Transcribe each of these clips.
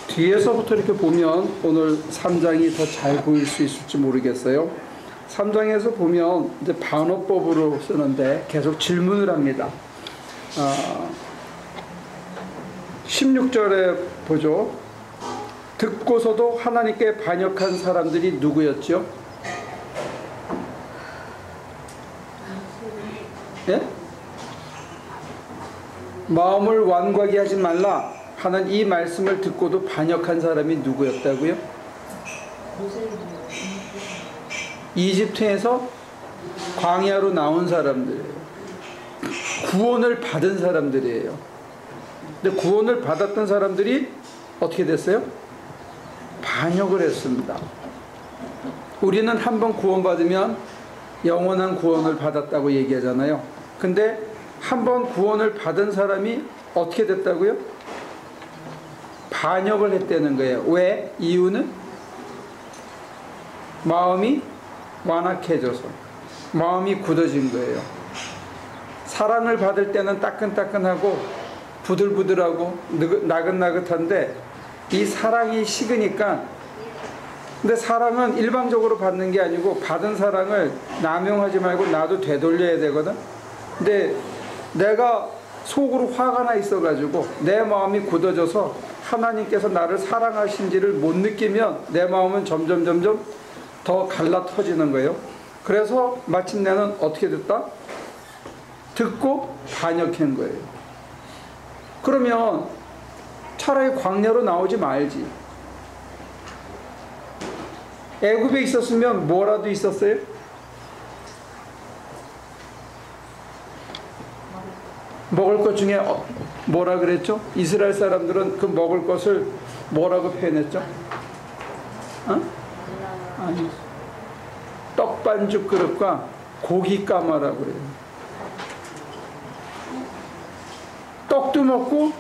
뒤에서부터 이렇게 보면 오늘 3장이 더 잘 보일 수 있을지 모르겠어요. 3장에서 보면 이제 반어법으로 쓰는데 계속 질문을 합니다. 16절에 보죠. 듣고서도 하나님께 반역한 사람들이 누구였죠? 예? 마음을 완고하게 하지 말라 하는 이 말씀을 듣고도 반역한 사람이 누구였다고요? 이집트에서 광야로 나온 사람들이에요. 구원을 받은 사람들이에요. 근데 구원을 받았던 사람들이 어떻게 됐어요? 반역을 했습니다. 우리는 한번 구원받으면 영원한 구원을 받았다고 얘기하잖아요. 근데 한번 구원을 받은 사람이 어떻게 됐다고요? 반역을 했다는 거예요. 왜? 이유는 마음이 완악해져서, 마음이 굳어진 거예요. 사랑을 받을 때는 따끈따끈하고 부들부들하고 나긋나긋한데 이 사랑이 식으니까, 근데 사랑은 일방적으로 받는 게 아니고 받은 사랑을 남용하지 말고 나도 되돌려야 되거든. 근데 내가 속으로 화가 나 있어가지고 내 마음이 굳어져서 하나님께서 나를 사랑하신지를 못 느끼면 내 마음은 점점 더 갈라터지는 거예요. 그래서 마침내는 어떻게 됐다? 듣고 반역한 거예요. 그러면 차라리 광야로 나오지 말지. 애굽에 있었으면 뭐라도 있었어요? 먹을 것 중에 뭐라 그랬죠? 이스라엘 사람들은 그 먹을 것을 뭐라고 표현했죠? 아니, 떡반죽 그릇과 고기 까마라고 그래요. 떡도 먹고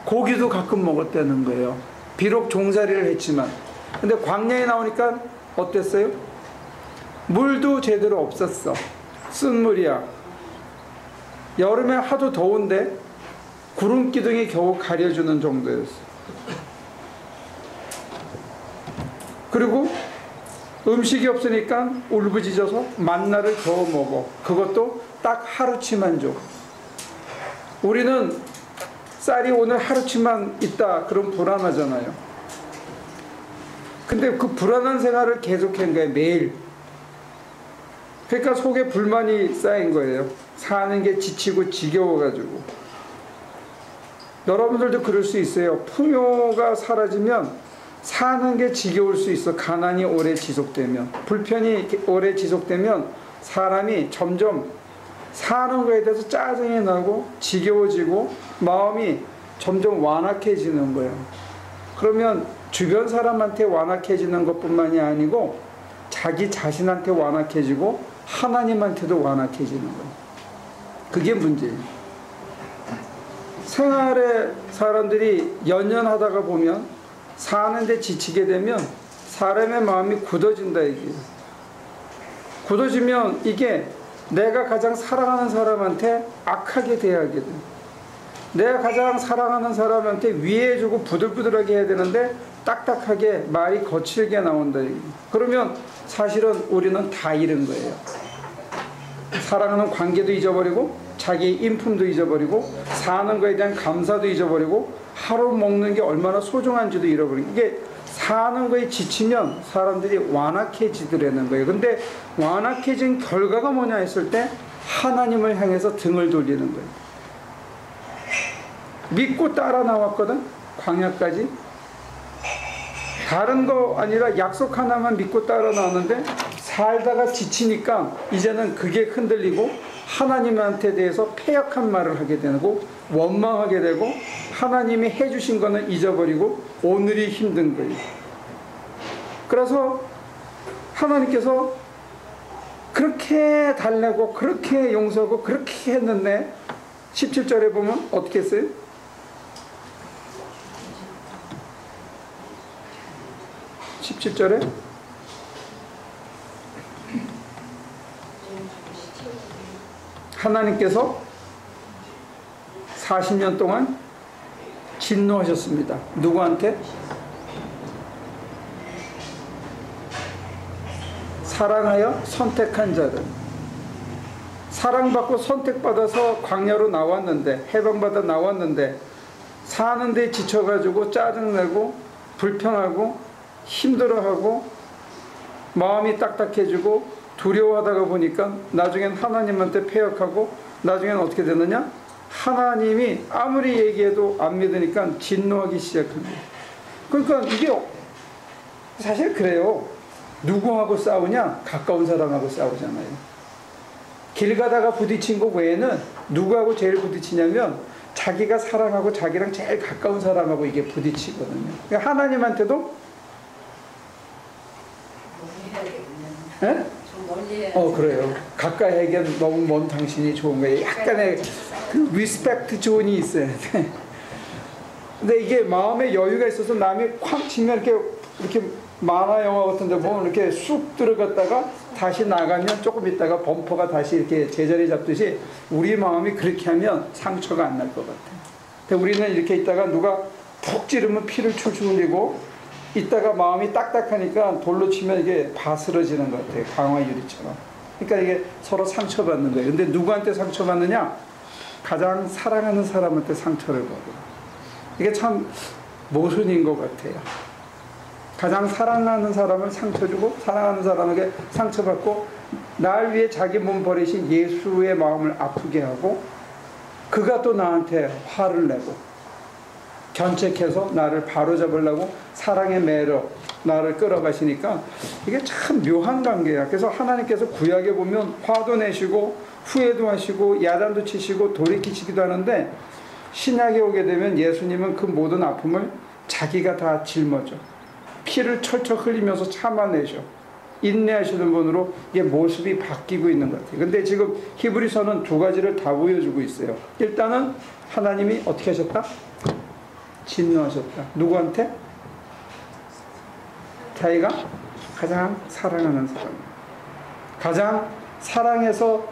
고기도 가끔 먹었다는 거예요. 비록 종살이를 했지만. 근데 광야에 나오니까 어땠어요? 물도 제대로 없었어. 쓴물이야. 여름에 하도 더운데 구름 기둥이 겨우 가려주는 정도였어. 그리고 음식이 없으니까 울부짖어서 만나를 겨우 먹어. 그것도 딱 하루치만 줘. 우리는 쌀이 오늘 하루치만 있다 그럼 불안하잖아요. 근데 그 불안한 생활을 계속한 거예요. 매일. 그러니까 속에 불만이 쌓인 거예요. 사는 게 지치고 지겨워가지고. 여러분들도 그럴 수 있어요. 풍요가 사라지면 사는 게 지겨울 수 있어. 가난이 오래 지속되면, 불편이 오래 지속되면 사람이 점점 사는 거에 대해서 짜증이 나고 지겨워지고 마음이 점점 완악해지는 거예요. 그러면 주변 사람한테 완악해지는 것뿐만이 아니고 자기 자신한테 완악해지고 하나님한테도 완악해지는 거예요. 그게 문제예요. 생활에 사람들이 연연하다가 보면 사는데 지치게 되면 사람의 마음이 굳어진다 이게요. 굳어지면 이게 내가 가장 사랑하는 사람한테 악하게 대하게 돼. 내가 가장 사랑하는 사람한테 위해주고 부들부들하게 해야 되는데 딱딱하게 말이 거칠게 나온다. 그러면 사실은 우리는 다 잃은 거예요. 사랑하는 관계도 잊어버리고 자기의 인품도 잊어버리고 사는 거에 대한 감사도 잊어버리고 하루 먹는 게 얼마나 소중한지도 잃어버리고, 이게 사는 거에 지치면 사람들이 완악해지더라는 거예요. 근데 완악해진 결과가 뭐냐 했을 때 하나님을 향해서 등을 돌리는 거예요. 믿고 따라 나왔거든, 광야까지. 다른 거 아니라 약속 하나만 믿고 따라 나왔는데 살다가 지치니까 이제는 그게 흔들리고 하나님한테 대해서 패역한 말을 하게 되고 원망하게 되고 하나님이 해주신 거는 잊어버리고 오늘이 힘든 거예요. 그래서 하나님께서 그렇게 달래고 그렇게 용서하고 그렇게 했는데 17절에 보면 어떻게 했어요? 17절에 하나님께서 40년 동안 진노하셨습니다. 누구한테? 사랑하여 선택한 자들. 사랑받고 선택받아서 광야로 나왔는데, 해방받아 나왔는데 사는 데 지쳐가지고 짜증내고 불평하고 힘들어하고 마음이 딱딱해지고 두려워하다가 보니까 나중엔 하나님한테 패역하고 나중엔 어떻게 되느냐? 하나님이 아무리 얘기해도 안 믿으니까 진노하기 시작합니다. 그러니까 이게 사실 그래요. 누구하고 싸우냐? 가까운 사람하고 싸우잖아요. 길 가다가 부딪힌 거 외에는 누구하고 제일 부딪히냐면 자기가 사랑하고 자기랑 제일 가까운 사람하고 이게 부딪히거든요. 그러니까 하나님한테도 네? 그래요. 가까이 하기엔 너무 먼 당신이 좋은 거예요. 약간의 그 리스펙트 존이 있어야 돼. 근데 이게 마음에 여유가 있어서 남이 콱 치면 이렇게 만화 영화 같은 데 보면 이렇게 쑥 들어갔다가 다시 나가면 조금 있다가 범퍼가 다시 이렇게 제자리 잡듯이 우리 마음이 그렇게 하면 상처가 안 날 것 같아요. 근데 우리는 이렇게 있다가 누가 푹 찌르면 피를 출출 흘리고 있다가 마음이 딱딱하니까 돌로 치면 이게 바스러지는 것 같아요. 강화 유리처럼. 그러니까 이게 서로 상처받는 거예요. 근데 누구한테 상처받느냐? 가장 사랑하는 사람한테 상처를 받고. 이게 참 모순인 것 같아요. 가장 사랑하는 사람을 상처 주고 사랑하는 사람에게 상처받고 날 위해 자기 몸 버리신 예수의 마음을 아프게 하고 그가 또 나한테 화를 내고 견책해서 나를 바로잡으려고 사랑의 매력 나를 끌어가시니까 이게 참 묘한 관계야. 그래서 하나님께서 구약에 보면 화도 내시고 후회도 하시고 야단도 치시고 돌이키시기도 하는데 신약에 오게 되면 예수님은 그 모든 아픔을 자기가 다 짊어져 피를 철철 흘리면서 참아내셔 인내하시는 분으로 이게 모습이 바뀌고 있는 것 같아요. 근데 지금 히브리서는 두 가지를 다 보여주고 있어요. 일단은 하나님이 어떻게 하셨다? 진노하셨다. 누구한테? 자기가 가장 사랑하는 사람, 가장 사랑해서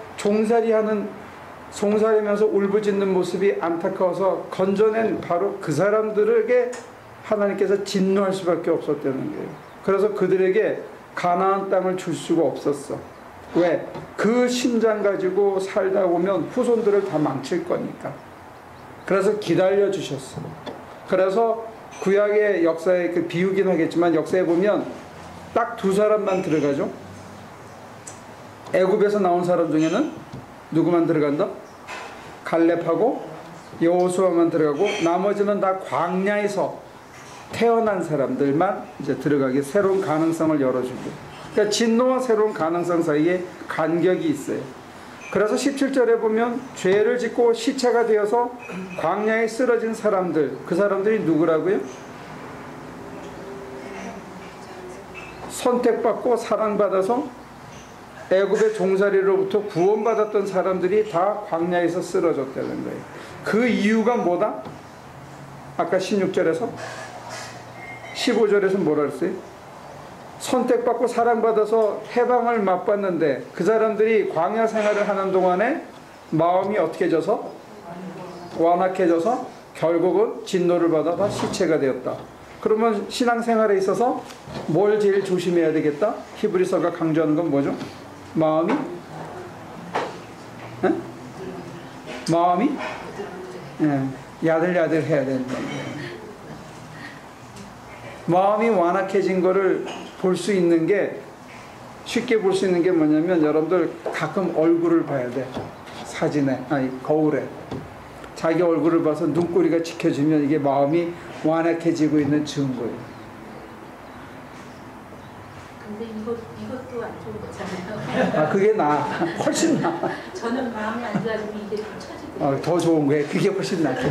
송사리면서 울부짖는 모습이 안타까워서 건져낸 바로 그 사람들에게 하나님께서 진노할 수밖에 없었다는 거예요. 그래서 그들에게 가나안 땅을 줄 수가 없었어. 왜? 그 심장 가지고 살다 보면 후손들을 다 망칠 거니까. 그래서 기다려 주셨어. 그래서 구약의 역사에 그 비유긴 하겠지만 역사에 보면 딱 두 사람만 들어가죠. 애굽에서 나온 사람 중에는 누구만 들어간다? 갈렙하고 여호수아만 들어가고 나머지는 다 광야에서 태어난 사람들만 이제 들어가게 새로운 가능성을 열어주고. 그러니까 진노와 새로운 가능성 사이에 간격이 있어요. 그래서 17절에 보면 죄를 짓고 시체가 되어서 광야에 쓰러진 사람들, 그 사람들이 누구라고요? 선택받고 사랑받아서 애굽의 종살이로부터 구원받았던 사람들이 다 광야에서 쓰러졌다는 거예요. 그 이유가 뭐다? 아까 16절에서 15절에서 뭐라 그랬어요? 선택받고 사랑받아서 해방을 맛봤는데 그 사람들이 광야 생활을 하는 동안에 마음이 어떻게 져서? 완악해져서 결국은 진노를 받아 다 시체가 되었다. 그러면 신앙생활에 있어서 뭘 제일 조심해야 되겠다? 히브리서가 강조하는 건 뭐죠? 마음이? 에? 마음이? 야들야들 해야 된다. 마음이 완악해진 거를 볼 수 있는 게 쉽게 볼 수 있는 게 뭐냐면 여러분들 가끔 얼굴을 봐야 돼. 사진에 거울에 자기 얼굴을 봐서 눈꼬리가 지켜지면 이게 마음이 완악해지고 있는 증거예요. 근데 이것도 안 좋은 거잖아요. 그게 훨씬 나. 저는 마음이 안 좋아지면 이게 좀 처지고. 더 좋은 거예요. 그게 훨씬 낫죠.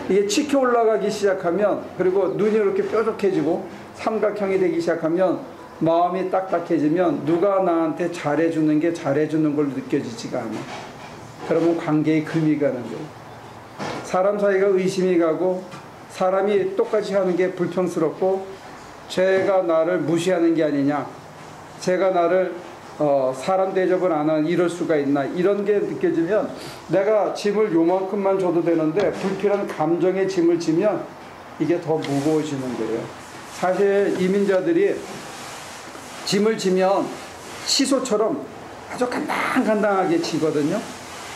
이게 치켜 올라가기 시작하면 그리고 눈이 이렇게 뾰족해지고 삼각형이 되기 시작하면 마음이 딱딱해지면 누가 나한테 잘해주는 게 잘해주는 걸로 느껴지지가 않아. 그러면 관계에 금이 가는 거예요. 사람 사이가 의심이 가고 사람이 똑같이 하는 게 불평스럽고 쟤가 나를 무시하는 게 아니냐, 쟤가 나를 사람 대접을 안 하는 이럴 수가 있나 이런 게 느껴지면 내가 짐을 요만큼만 줘도 되는데 불필요한 감정의 짐을 지면 이게 더 무거워지는 거예요. 사실 이민자들이 짐을 지면 시소처럼 아주 간당간당하게 지거든요.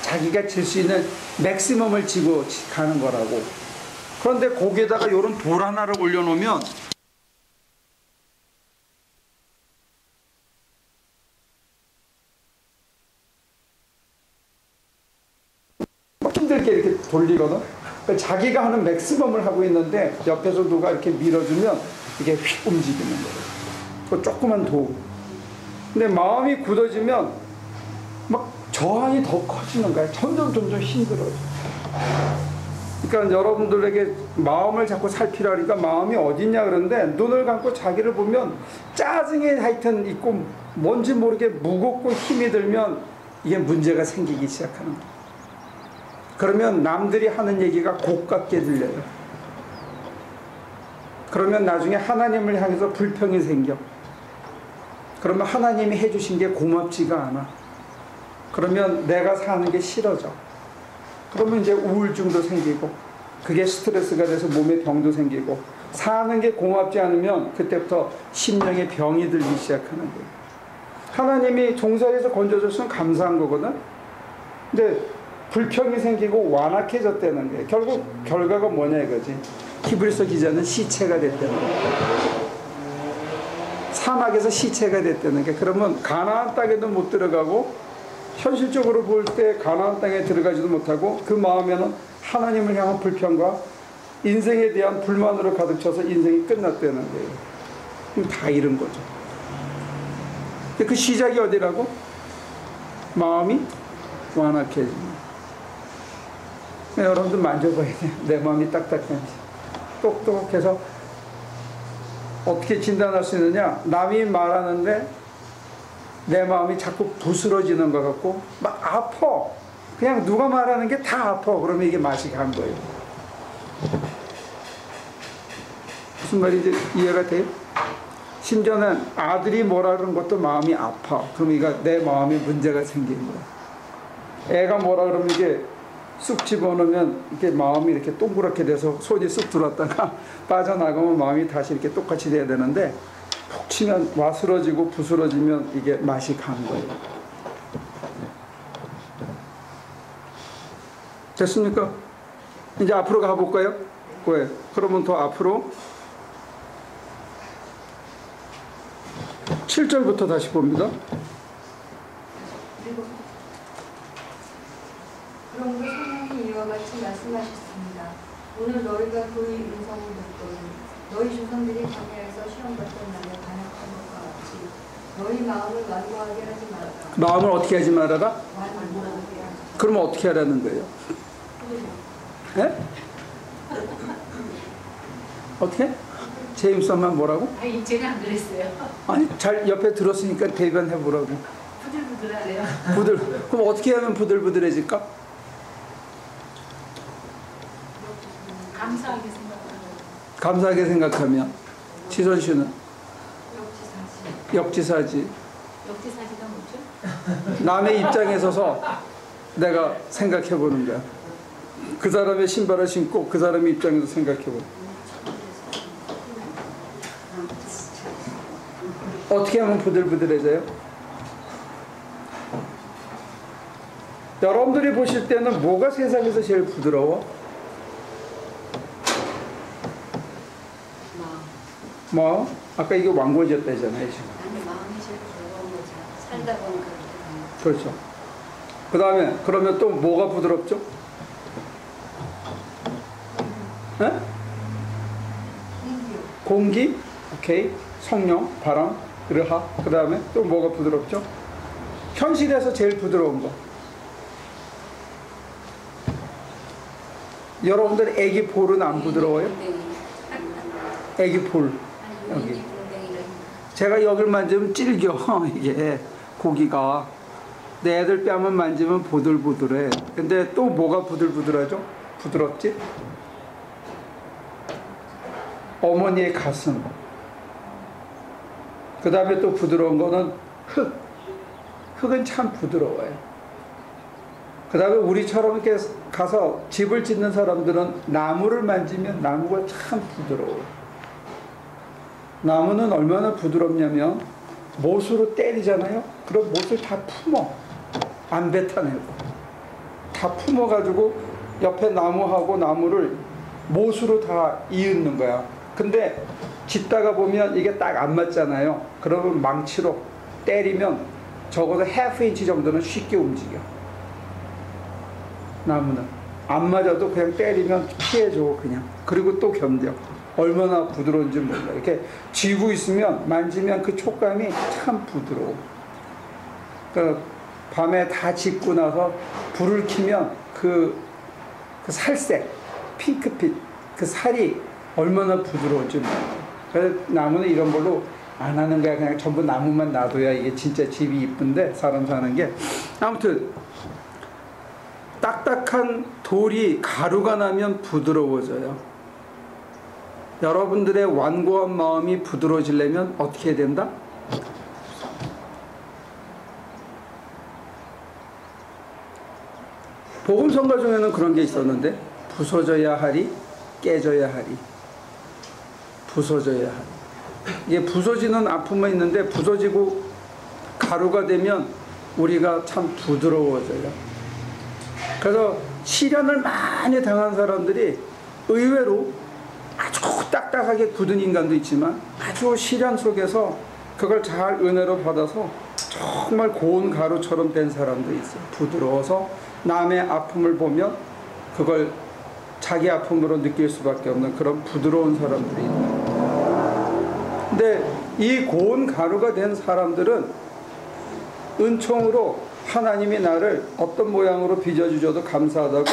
자기가 질 수 있는 맥시멈을 지고 가는 거라고. 그런데 거기에다가 이런 돌 하나를 올려놓으면 힘들게 이렇게 돌리거든. 그러니까 자기가 하는 맥시멈을 하고 있는데 옆에서 누가 이렇게 밀어주면 이게 휙 움직이는 거예요. 그 조그만 돌. 근데 마음이 굳어지면 막 저항이 더 커지는 거야. 점점 힘들어져. 그러니까 여러분들에게 마음을 자꾸 살피라 하니까 마음이 어딨냐 그러는데 눈을 감고 자기를 보면 짜증이 하여튼 있고 뭔지 모르게 무겁고 힘이 들면 이게 문제가 생기기 시작하는 거야. 그러면 남들이 하는 얘기가 고깝게 들려요. 그러면 나중에 하나님을 향해서 불평이 생겨. 그러면 하나님이 해주신 게 고맙지가 않아. 그러면 내가 사는 게 싫어져. 그러면 이제 우울증도 생기고 그게 스트레스가 돼서 몸에 병도 생기고 사는 게 고맙지 않으면 그때부터 심령의 병이 들기 시작하는 거예요. 하나님이 종살이에서 건져줬으면 감사한 거거든. 근데 불평이 생기고 완악해졌다는 거예요. 결국 결과가 뭐냐 이거지. 히브리서 기자는 시체가 됐다는 거예요. 사막에서 시체가 됐다는 게. 그러면 가나안 땅에도 못 들어가고 현실적으로 볼 때 가나안 땅에 들어가지도 못하고 그 마음에는 하나님을 향한 불평과 인생에 대한 불만으로 가득 차서 인생이 끝났다는 거예요. 다 잃은 거죠. 그 시작이 어디라고? 마음이 완악해집니다. 여러분들 만져봐야 돼요. 내 마음이 딱딱한지. 똑똑해서 어떻게 진단할 수 있느냐? 남이 말하는데 내 마음이 자꾸 부스러지는 것 같고 막 아파. 그냥 누가 말하는 게 다 아파. 그러면 이게 맛이 간 거예요. 무슨 말인지 이해가 돼요? 심지어는 아들이 뭐라 그러는 것도 마음이 아파. 그럼 이거 내 마음에 문제가 생긴 거야. 애가 뭐라 그러면 이게 쑥 집어넣으면 이렇게 마음이 이렇게 동그랗게 돼서 손이 쑥 들어왔다가 빠져나가면 마음이 다시 이렇게 똑같이 돼야 되는데 푹 치면 와스러지고 부스러지면 이게 맛이 간 거예요. 됐습니까? 이제 앞으로 가볼까요? 왜? 그러면 더 앞으로 7절부터 다시 봅니다. 그러므로 성령이 이와 같이 말씀하셨습니다. 오늘 너희가 그의 음성을 듣거든 너희 조상들이 광야에서 시험받던 날에 반역한 것과 같이 너희 마음을 완고하게 하지 말아라. 마음을 어떻게 하지 말아라? 완고하게 하지. 그러면 어떻게 하라는 거예요? 예? 어떻게? 제임스만 뭐라고? 아니 제가 안 그랬어요. 아니 잘 옆에 들었으니까 대변해 보라고. 부들부들하래요. 그럼 어떻게 하면 부들부들해질까? 감사하게 생각하는. 감사하게 생각하면. 지선 씨는 역지사지. 역지사지가 뭐죠? 남의 입장에 서서 내가 생각해 보는 거야. 그 사람의 신발을 신고 그 사람의 입장에서 생각해 보는 거야. 어떻게 하면 부들부들해져요? 여러분들이 보실 때는 뭐가 세상에서 제일 부드러워? 뭐? 아까 이게 완고해졌다잖아요 지금. 아니 마음이 제일 부러운 거죠. 살다 보니까 그렇죠. 그 다음에 그러면 또 뭐가 부드럽죠? 네? 공기, 오케이, 성령, 바람, 르하. 그 다음에 또 뭐가 부드럽죠? 현실에서 제일 부드러운 거. 여러분들 애기 볼은 안 부드러워요? 애기 볼 여기. 제가 여길 만지면 찔겨 이게 고기가. 내 애들 뺨을 만지면 보들보들해. 근데 또 뭐가 부들부들하죠? 부드럽지? 어머니의 가슴. 그 다음에 또 부드러운 거는 흙. 흙은 참 부드러워요. 그 다음에 우리처럼 이렇게 가서 집을 짓는 사람들은 나무를 만지면 나무가 참 부드러워요. 나무는 얼마나 부드럽냐면 못으로 때리잖아요. 그럼 못을 다 품어. 안 뱉어내고. 다 품어가지고 옆에 나무하고 나무를 못으로 다 이으는 거야. 근데 짓다가 보면 이게 딱 안 맞잖아요. 그러면 망치로 때리면 적어도 half inch 정도는 쉽게 움직여. 나무는 안 맞아도 그냥 때리면 피해줘 그냥. 그리고 또 견뎌. 얼마나 부드러운지 몰라. 이렇게 쥐고 있으면 만지면 그 촉감이 참 부드러워. 그러니까 밤에 다 짓고 나서 불을 켜면 그 살색, 핑크빛, 그 살이 얼마나 부드러운지 몰라. 그래서 나무는 이런 걸로 안 하는 거야. 그냥 전부 나무만 놔둬야 이게 진짜 집이 이쁜데 사람 사는 게. 아무튼 딱딱한 돌이 가루가 나면 부드러워져요. 여러분들의 완고한 마음이 부드러워지려면 어떻게 해야 된다? 복음성가 중에는 그런 게 있었는데 부서져야 하리, 깨져야 하리. 부서져야 하리. 이게 부서지는 아픔은 있는데 부서지고 가루가 되면 우리가 참 부드러워져요. 그래서 시련을 많이 당한 사람들이 의외로 아주 딱딱하게 굳은 인간도 있지만 아주 시련 속에서 그걸 잘 은혜로 받아서 정말 고운 가루처럼 된 사람도 있어요. 부드러워서 남의 아픔을 보면 그걸 자기 아픔으로 느낄 수밖에 없는 그런 부드러운 사람들이 있어요. 근데 이 고운 가루가 된 사람들은 은총으로 하나님이 나를 어떤 모양으로 빚어주셔도 감사하다고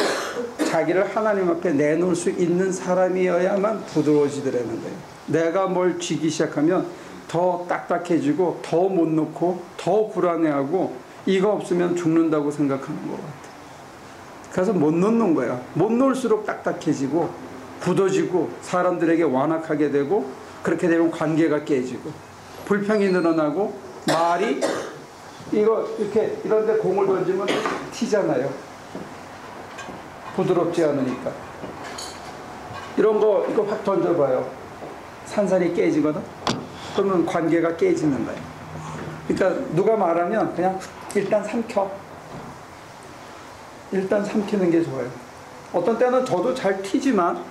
자기를 하나님 앞에 내놓을 수 있는 사람이어야만 부드러워지더라는 거예요. 내가 뭘 쥐기 시작하면 더 딱딱해지고 더 못 놓고 더 불안해하고 이거 없으면 죽는다고 생각하는 것 같아요. 그래서 못 놓는 거야. 못 놓을수록 딱딱해지고 굳어지고 사람들에게 완악하게 되고 그렇게 되면 관계가 깨지고 불평이 늘어나고 말이 이거 이렇게 이런데 공을 던지면 튀잖아요. 부드럽지 않으니까. 이런 거 이거 확 던져봐요. 산산이 깨지거든. 그러면 관계가 깨지는 거예요. 그러니까 누가 말하면 그냥 일단 삼켜. 일단 삼키는 게 좋아요. 어떤 때는 저도 잘 튀지만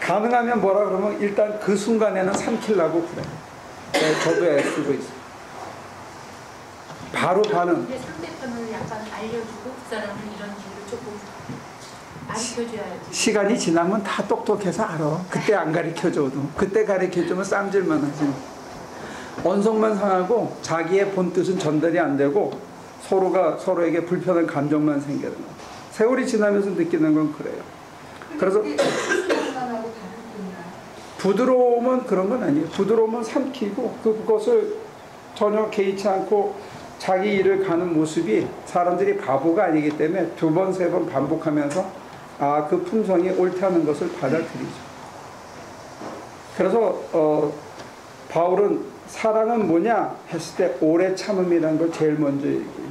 가능하면 뭐라 그러면 일단 그 순간에는 삼키려고 그래요. 저도 애쓰고 있어요. 바로 반응. 근데 상대편을 약간 알려주고 그 사람은 이런 길을 조금 가르쳐줘야지. 시간이 지나면 다 똑똑해서 알아. 그때 안 가르쳐줘도. 그때 가르쳐주면 쌈질만 하지. 언성만 상하고 자기의 본뜻은 전달이 안 되고 서로가 서로에게 불편한 감정만 생기는 거야. 세월이 지나면서 느끼는 건 그래요. 그래서 부드러움은 그런 건 아니에요. 부드러움은 삼키고 그것을 전혀 개의치 않고 자기 일을 가는 모습이 사람들이 바보가 아니기 때문에 두 번, 세 번 반복하면서 아, 그 품성이 옳다는 것을 받아들이죠. 그래서 바울은 사랑은 뭐냐 했을 때 오래 참음이라는 걸 제일 먼저 얘기해요.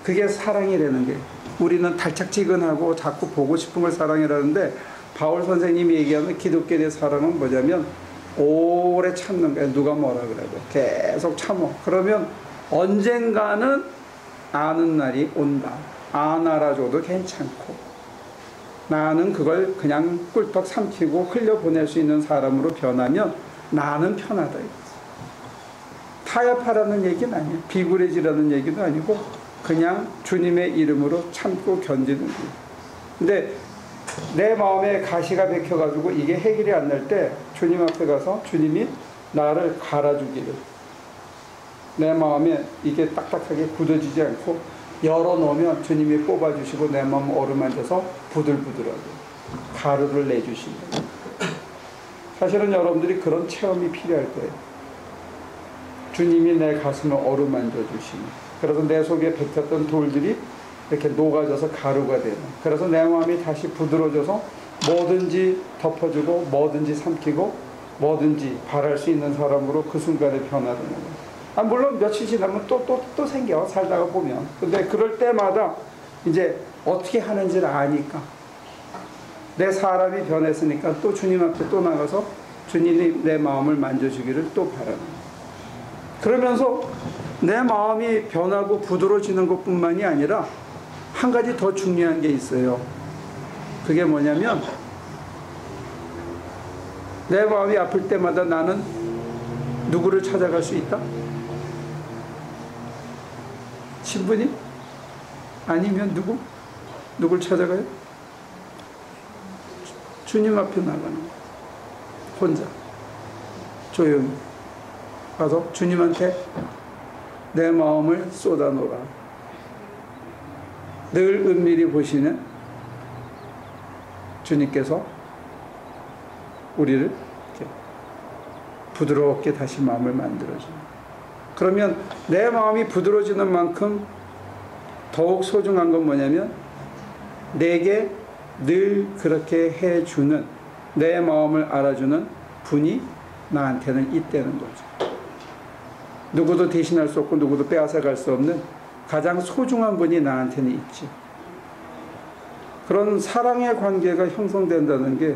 그게 사랑이라는 게 우리는 달짝지근하고 자꾸 보고 싶은 걸 사랑이라는데 바울 선생님이 얘기하는 기독교의 사랑은 뭐냐면 오래 참는 거예요. 누가 뭐라 그래도 계속 참어. 그러면 언젠가는 아는 날이 온다. 안 알아줘도 괜찮고 나는 그걸 그냥 꿀떡 삼키고 흘려보낼 수 있는 사람으로 변하면 나는 편하다. 타협하라는 얘기는 아니에요. 비굴해지라는 얘기도 아니고 그냥 주님의 이름으로 참고 견디는 거예요. 근데 내 마음에 가시가 박혀가지고 이게 해결이 안 날 때 주님 앞에 가서 주님이 나를 갈아주기를, 내 마음에 이게 딱딱하게 굳어지지 않고 열어놓으면 주님이 뽑아주시고 내 마음 어루만져서 부들부들하게 가루를 내주신다. 사실은 여러분들이 그런 체험이 필요할 거예요. 주님이 내 가슴을 어루만져 주시니, 그래서 내 속에 박혔던 돌들이 이렇게 녹아져서 가루가 되는, 그래서 내 마음이 다시 부드러워져서 뭐든지 덮어주고 뭐든지 삼키고 뭐든지 바랄 수 있는 사람으로 그 순간에 변화되는 거예요. 물론 며칠 지나면 또 생겨, 살다가 보면. 근데 그럴 때마다 이제 어떻게 하는지를 아니까. 내 사람이 변했으니까 또 주님 앞에 또 나가서 주님이 내 마음을 만져주기를 또 바라는 거예요. 그러면서 내 마음이 변하고 부드러워지는 것뿐만이 아니라 한 가지 더 중요한 게 있어요. 그게 뭐냐면 내 마음이 아플 때마다 나는 누구를 찾아갈 수 있다? 신부님? 아니면 누굴 찾아가요? 주님 앞에 나가는 거예요. 혼자 조용히 가서 주님한테 내 마음을 쏟아놓으라. 늘 은밀히 보시는 주님께서 우리를 이렇게 부드럽게 다시 마음을 만들어줍니다. 그러면 내 마음이 부드러워지는 만큼 더욱 소중한 건 뭐냐면 내게 늘 그렇게 해주는, 내 마음을 알아주는 분이 나한테는 있다는 거죠. 누구도 대신할 수 없고 누구도 빼앗아갈 수 없는 가장 소중한 분이 나한테는 있지. 그런 사랑의 관계가 형성된다는 게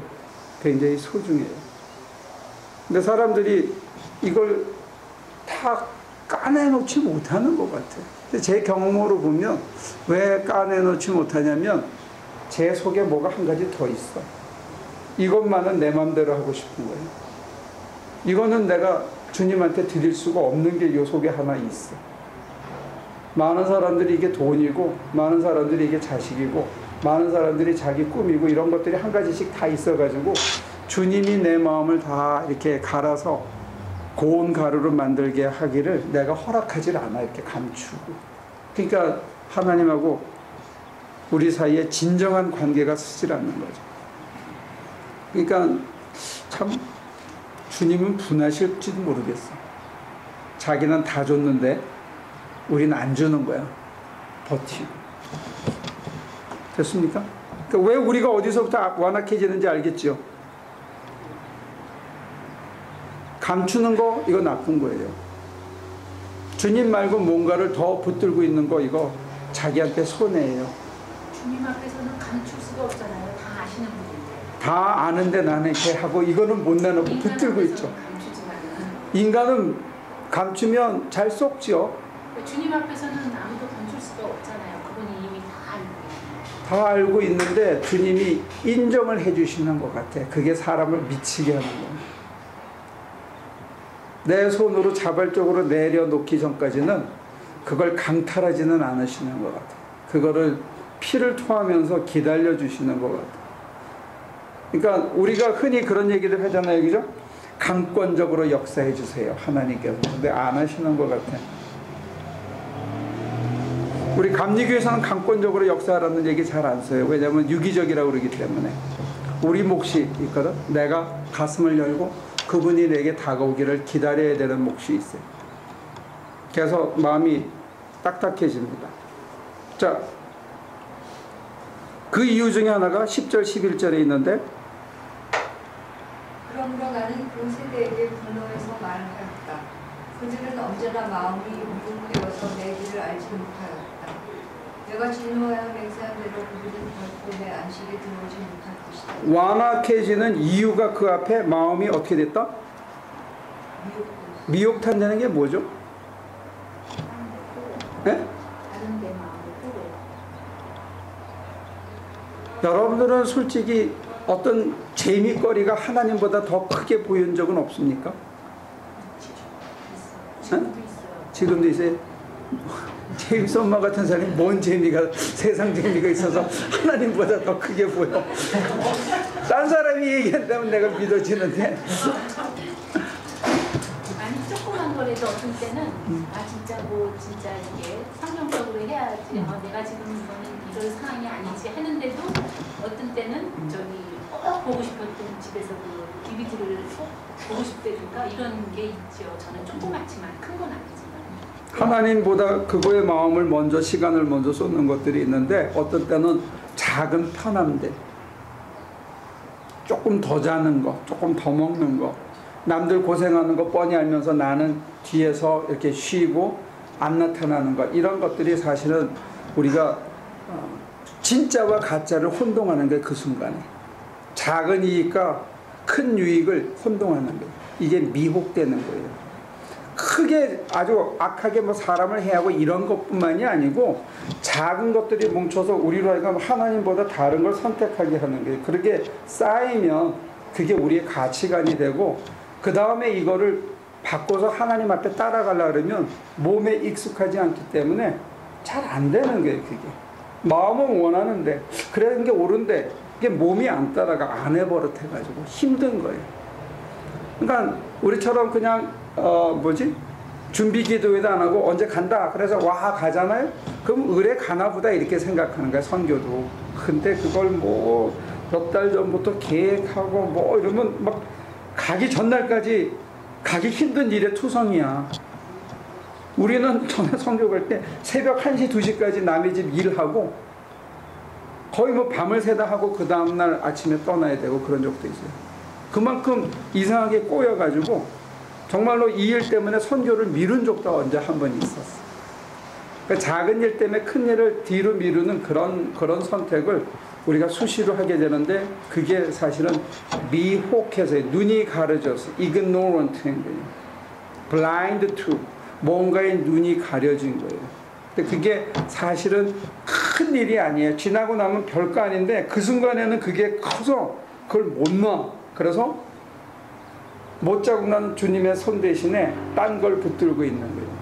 굉장히 소중해요. 근데 사람들이 이걸 다 까내놓지 못하는 것 같아요. 근데 제 경험으로 보면 왜 까내놓지 못하냐면 제 속에 뭐가 한 가지 더 있어. 이것만은 내 맘대로 하고 싶은 거예요. 이거는 내가 주님한테 드릴 수가 없는 게 이 속에 하나 있어. 많은 사람들이 이게 돈이고, 많은 사람들이 이게 자식이고, 많은 사람들이 자기 꿈이고, 이런 것들이 한 가지씩 다 있어가지고 주님이 내 마음을 다 이렇게 갈아서 고운 가루로 만들게 하기를 내가 허락하질 않아. 이렇게 감추고. 그러니까 하나님하고 우리 사이에 진정한 관계가 서질 않는 거죠. 그러니까 참 주님은 분하실지도 모르겠어. 자기는 다 줬는데 우리는 안 주는 거야. 버티고. 됐습니까? 그러니까 왜 우리가 어디서부터 완악해지는지 알겠죠? 감추는 거 이거 나쁜 거예요. 주님 말고 뭔가를 더 붙들고 있는 거 이거 자기한테 손해예요. 주님 앞에서는 감출 수가 없잖아요. 다 아시는 분인데. 다 아는데 나는 이렇게 하고 이거는 못 내놓고 붙들고 있죠. 인간은 감추면 잘 속죠. 주님 앞에서는 아무도 감출 수가 없잖아요. 그분이 이미 다 알고 있어요. 다 알고 있는데 주님이 인정을 해주시는 것 같아. 그게 사람을 미치게 하는 거예요. 내 손으로 자발적으로 내려놓기 전까지는 그걸 강탈하지는 않으시는 것 같아. 그거를 피를 토하면서 기다려주시는 것 같아. 그러니까 우리가 흔히 그런 얘기들 하잖아요. 그죠? 강권적으로 역사해 주세요. 하나님께서. 근데 안 하시는 것 같아. 우리 감리교에서는 강권적으로 역사하라는 얘기 잘 안 써요. 왜냐하면 유기적이라고 그러기 때문에. 우리 몫이 있거든. 내가 가슴을 열고 그분이 내게 다가오기를 기다려야 되는 몫이 있어요. 그래서 마음이 딱딱해집니다. 자, 그 이유 중에 하나가 10절 11절에 있는데 그러므로 나는 그 세대에게 분노해서 말하였다. 그들은 언제나 마음이 미혹되어서 내 길을 알지 못하였다. 내가 진노하여 맹세한 대로 그들은 결코 내 안식에 들어오지 못할 것이다. 완악해지는 이유가 그 앞에 마음이 어떻게 됐다? 미혹된다는 게 뭐죠? 네? 다른 데 마음을 끄고. 여러분들은 솔직히 어떤 재미거리가 하나님보다 더 크게 보인 적은 없습니까? 지금도 있어요. 지금도 있어요. 제임스 엄마 같은 사람이 뭔 재미가, 세상 재미가 있어서 하나님보다 더 크게 보여. 딴 사람이 얘기한다면 내가 믿어지는데. 아니 조그만 거라도 어떤 때는 진짜 진짜 이게 성경적으로 해야지. 내가 지금 이거는 이럴 상황이 아니지 하는데도 어떤 때는 저기 꼭 보고 싶었던 집에서 그 DVD를 꼭 보고 싶다든가 이런 게 있죠. 저는 조그맣지만 큰 건 아니지만. 하나님보다 그거의 마음을 먼저, 시간을 먼저 쏟는 것들이 있는데 어떤 때는 작은 편함들, 조금 더 자는 거, 조금 더 먹는 거, 남들 고생하는 거 뻔히 알면서 나는 뒤에서 이렇게 쉬고 안 나타나는 것, 이런 것들이 사실은 우리가 진짜와 가짜를 혼동하는 게 그 순간에 작은 이익과 큰 유익을 혼동하는 거예요. 이게 미혹되는 거예요. 크게 아주 악하게 뭐 사람을 해하고 이런 것뿐만이 아니고 작은 것들이 뭉쳐서 우리로 하여금 하나님보다 다른 걸 선택하게 하는 거예요. 그렇게 쌓이면 그게 우리의 가치관이 되고, 그 다음에 이거를 바꿔서 하나님 앞에 따라가려고 그러면 몸에 익숙하지 않기 때문에 잘 안 되는 거예요. 그게 마음은 원하는데 그런 게 옳은데 이게 몸이 안 따라가, 안 해버릇해가지고 힘든 거예요. 그러니까 우리처럼 그냥 준비 기도회도 안 하고 언제 간다 그래서 와 가잖아요. 그럼 을에 가나 보다 이렇게 생각하는 거야, 선교도. 근데 그걸 뭐 몇 달 전부터 계획하고 뭐 이러면 막 가기 전날까지 가기 힘든 일의 투성이야. 우리는 전에 선교 갈 때 새벽 1시 2시까지 남의 집 일하고 거의 뭐 밤을 새다 하고 그 다음날 아침에 떠나야 되고 그런 적도 있어요. 그만큼 이상하게 꼬여가지고 정말로 이 일 때문에 선교를 미룬 적도 언제 한 번 있었어. 그러니까 작은 일 때문에 큰 일을 뒤로 미루는 그런 선택을 우리가 수시로 하게 되는데, 그게 사실은 미혹해서 눈이 가려져서 ignorant인 거예요. blind to 뭔가의 눈이 가려진 거예요. 근데 그게 사실은 큰 일이 아니에요. 지나고 나면 별거 아닌데 그 순간에는 그게 커서 그걸 못 놔. 그래서 못 자국 난 주님의 손 대신에 딴 걸 붙들고 있는 거예요.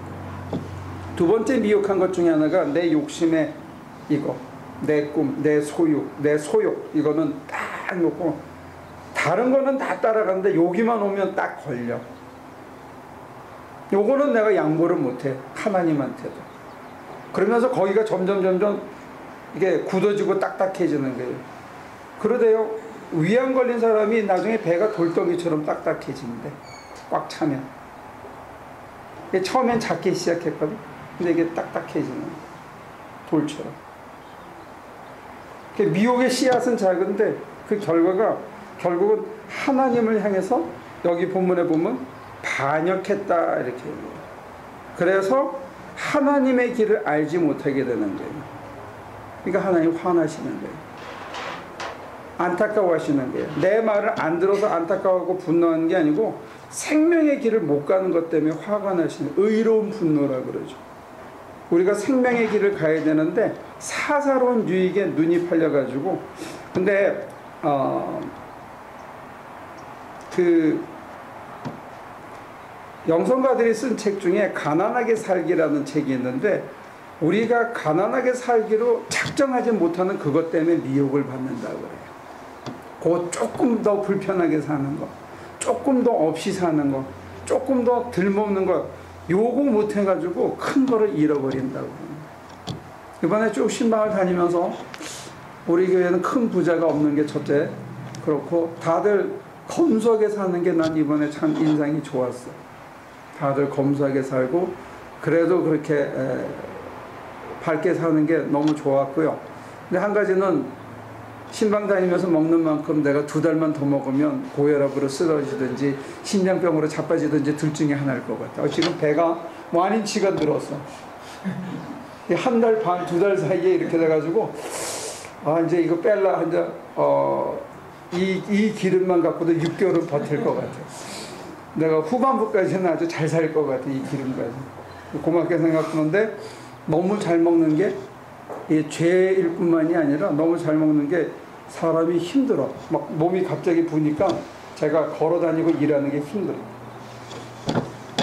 두 번째 미혹한 것 중에 하나가 내 욕심에 이거, 내 꿈, 내 소유, 내 소욕, 이거는 딱 놓고 다른 거는 다 따라가는데 여기만 오면 딱 걸려. 요거는 내가 양보를 못해, 하나님한테도. 그러면서 거기가 점점 이게 굳어지고 딱딱해지는 거예요. 그러대요. 위암 걸린 사람이 나중에 배가 돌덩이처럼 딱딱해지는데, 꽉 차면. 처음엔 작게 시작했거든. 근데 이게 딱딱해지는 거예요. 돌처럼. 미혹의 씨앗은 작은데 그 결과가 결국은 하나님을 향해서, 여기 본문에 보면 반역했다 이렇게 얘기해요. 그래서 하나님의 길을 알지 못하게 되는 거예요. 그러니까 하나님 화나시는 거예요. 안타까워하시는 거예요. 내 말을 안 들어서 안타까워하고 분노하는 게 아니고 생명의 길을 못 가는 것 때문에 화가 나시는, 의로운 분노라 그러죠. 우리가 생명의 길을 가야 되는데 사사로운 유익에 눈이 팔려가지고, 근데 그 영성가들이 쓴 책 중에 가난하게 살기라는 책이 있는데, 우리가 가난하게 살기로 작정하지 못하는 그것 때문에 미혹을 받는다고 그래요. 그 조금 더 불편하게 사는 거, 조금 더 없이 사는 거, 조금 더 덜 먹는 거, 요거 못해가지고 큰 거를 잃어버린다고. 이번에 쭉 신방을 다니면서 우리 교회는 큰 부자가 없는 게 첫째, 그렇고 다들 검소하게 사는 게 난 이번에 참 인상이 좋았어. 다들 검소하게 살고 그래도 그렇게 밝게 사는 게 너무 좋았고요. 근데 한 가지는 신방 다니면서 먹는 만큼 내가 2달만 더 먹으면 고혈압으로 쓰러지든지 심장병으로 자빠지든지 둘 중에 하나일 것 같아. 지금 배가 완인치가 늘었어. 1달 반, 2달 사이에 이렇게 돼가지고 이제 이거 뺄라 이제 이 기름만 갖고도 6개월은 버틸 것 같아. 내가 후반부까지는 아주 잘 살 것 같아, 이 기름까지. 고맙게 생각하는데 너무 잘 먹는 게 죄일 뿐만이 아니라 너무 잘 먹는 게 사람이 힘들어. 막 몸이 갑자기 부니까 제가 걸어 다니고 일하는 게 힘들어.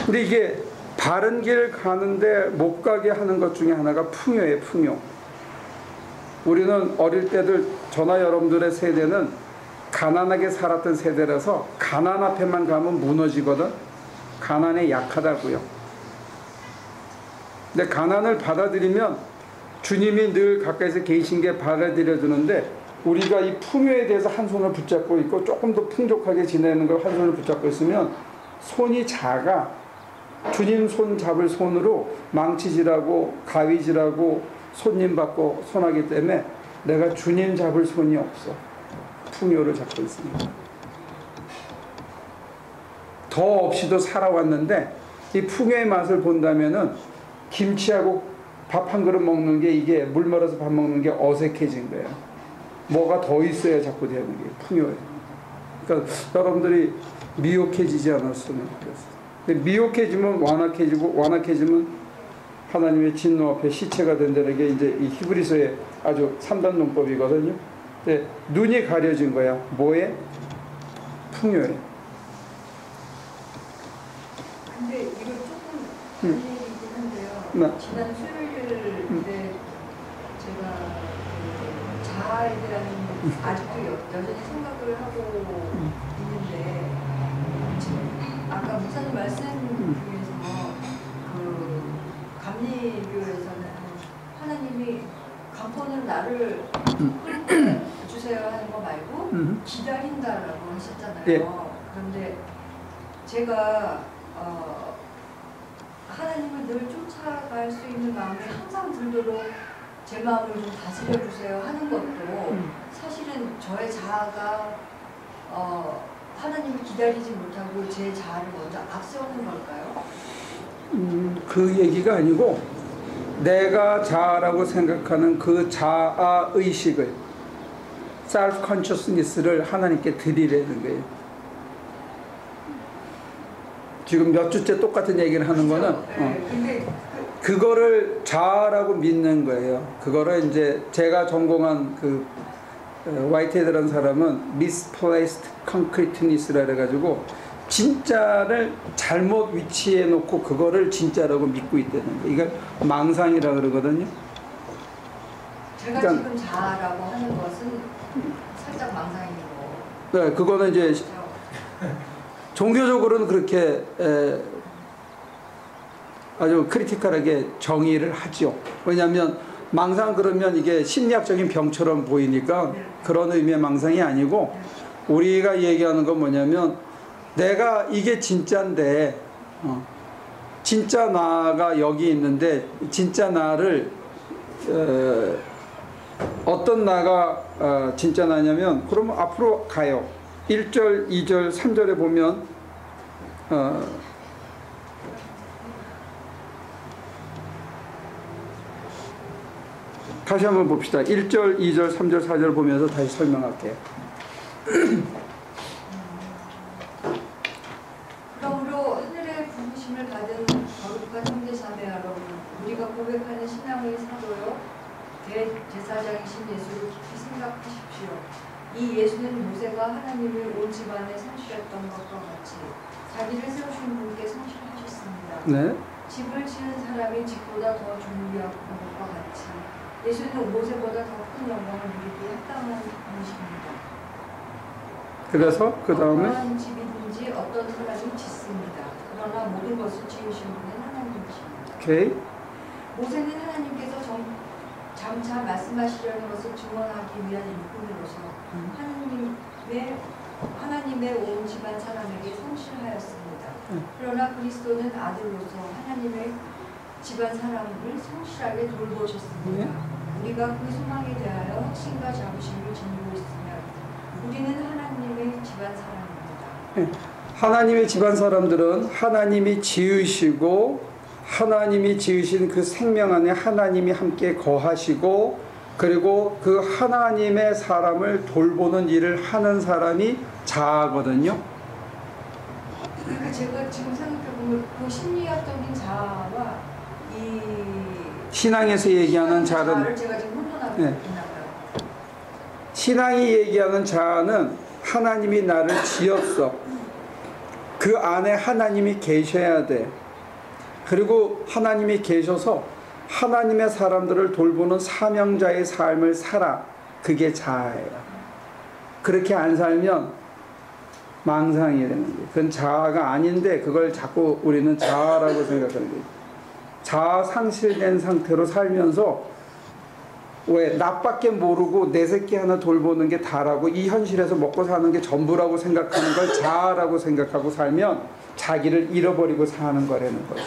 근데 이게 바른 길 가는데 못 가게 하는 것 중에 하나가 풍요예요, 풍요. 우리는 어릴 때들, 저나 여러분들의 세대는 가난하게 살았던 세대라서 가난 앞에만 가면 무너지거든. 가난에 약하다고요. 근데 가난을 받아들이면 주님이 늘 가까이서 계신 게 받아들여 주는데, 우리가 이 풍요에 대해서 한 손을 붙잡고 있고 조금 더 풍족하게 지내는 걸 한 손을 붙잡고 있으면 손이 작아. 주님 손 잡을 손으로 망치질하고 가위질하고 손님 받고 손하기 때문에 내가 주님 잡을 손이 없어. 풍요를 잡고 있습니다. 더 없이도 살아왔는데 이 풍요의 맛을 본다면은 김치하고 밥 한 그릇 먹는 게 이게 물 말아서 밥 먹는 게 어색해진 거예요. 뭐가 더 있어야 자꾸 되는 게 풍요해요. 그러니까 여러분들이 미혹해지지 않았으면 좋겠어요. 근데 미혹해지면 완악해지면 하나님의 진노 앞에 시체가 된다는 게 이제 이 히브리서의 아주 3단 논법이거든요. 근데 눈이 가려진 거야. 뭐에? 풍요에. 근데 이거 조금 다른 얘기긴 한데요. 지난 수요일 때 제가 그 자아에 대한 아직도 여전히 생각을 하고 있는데 지금 아까 목사님 말씀 중에서 그 감리교에서는 하나님이 강포는 나를 주세요 하는 거 말고 기다린다라고 하셨잖아요. 예. 그런데 제가 하나님을 늘 쫓아갈 수 있는 마음이 항상 들도록 제 마음을 좀 다스려 주세요 하는 것도 사실은 저의 자아가 하나님을 기다리지 못하고 제 자아를 먼저 앞세우는 걸까요? 그 얘기가 아니고 내가 자아라고 생각하는 그 자아 의식을 self consciousness를 하나님께 드리려는 거예요. 지금 몇 주째 똑같은 얘기를 하는 거는 그거를 자아라고 믿는 거예요. 그거를 이제 제가 전공한 그 화이트헤드라는 사람은 misplaced concreteness라 그래가지고 진짜를 잘못 위치해 놓고 그거를 진짜라고 믿고 있다는 거예요. 이걸 망상이라 그러거든요. 제가 그러니까, 지금 자아라고 하는 것은 살짝 망상인 거. 네, 그거는 이제 그렇죠? 종교적으로는 그렇게 아주 크리티컬하게 정의를 하죠. 왜냐하면 망상 그러면 이게 심리학적인 병처럼 보이니까 그런 의미의 망상이 아니고 우리가 얘기하는 건 뭐냐면 내가 이게 진짜인데 진짜 나가 여기 있는데 진짜 나를 어떤 나가 진짜 나냐면 그러면 앞으로 가요. 1절, 2절, 3절에 보면 다시 한번 봅시다. 1절, 2절, 3절, 4절 보면서 다시 설명할게요. 그러므로 하늘의 부르심을 받은 거룩한 형제자매 여러분, 우리가 고백하는 신앙의 사도요 대제사장이신 예수를 깊이 생각하십시오. 이 예수는 모세가 하나님을 온 집안에 성실했던 것과 같이 자기를 세우신 분께 성실하셨습니다. 네. 집을 지은 사람이 집보다 더 존귀한 것과 같이 예수는 모세보다 더 큰 영광을 누리기에 합당한 분이십니다. 그래서 그 다음에 어떠한 집이든지 어떤 사람이 짓습니다. 그러나 모든 것을 지으신 분은 하나님이십니다. 오케이. 모세는 하나님께서 장차 말씀하시려는 것을 증언하기 위한 일꾼으로서 하나님의 온 집안 사람에게 성실하였습니다. 그러나 그리스도는 아들로서 하나님의 집안 사람을 성실하게 돌보셨습니다. 우리가 그 소망에 대하여 확신과 자부심을 지니고 있으며 우리는 하나님의 집안 사람입니다. 하나님의 집안 사람들은 하나님이 지으시고 하나님이 지으신 그 생명 안에 하나님이 함께 거하시고 그리고 그 하나님의 사람을 돌보는 일을 하는 사람이 자아거든요. 그러니까 제가 지금 생각해보면 그 심리학적인 자아와 이 신앙에서 얘기하는 자아를 제가 지금 혼돈하고 있나 봐요. 신앙이 얘기하는 자아는 하나님이 나를 지었어. 그 안에 하나님이 계셔야 돼. 그리고 하나님이 계셔서 하나님의 사람들을 돌보는 사명자의 삶을 살아. 그게 자아예요. 그렇게 안 살면 망상이 되는 거예요. 그건 자아가 아닌데 그걸 자꾸 우리는 자아라고 생각하는 거예요. 자아 상실된 상태로 살면서 왜 나밖에 모르고 내 새끼 하나 돌보는 게 다라고 이 현실에서 먹고 사는 게 전부라고 생각하는 걸 자아라고 생각하고 살면 자기를 잃어버리고 사는 거라는 거죠.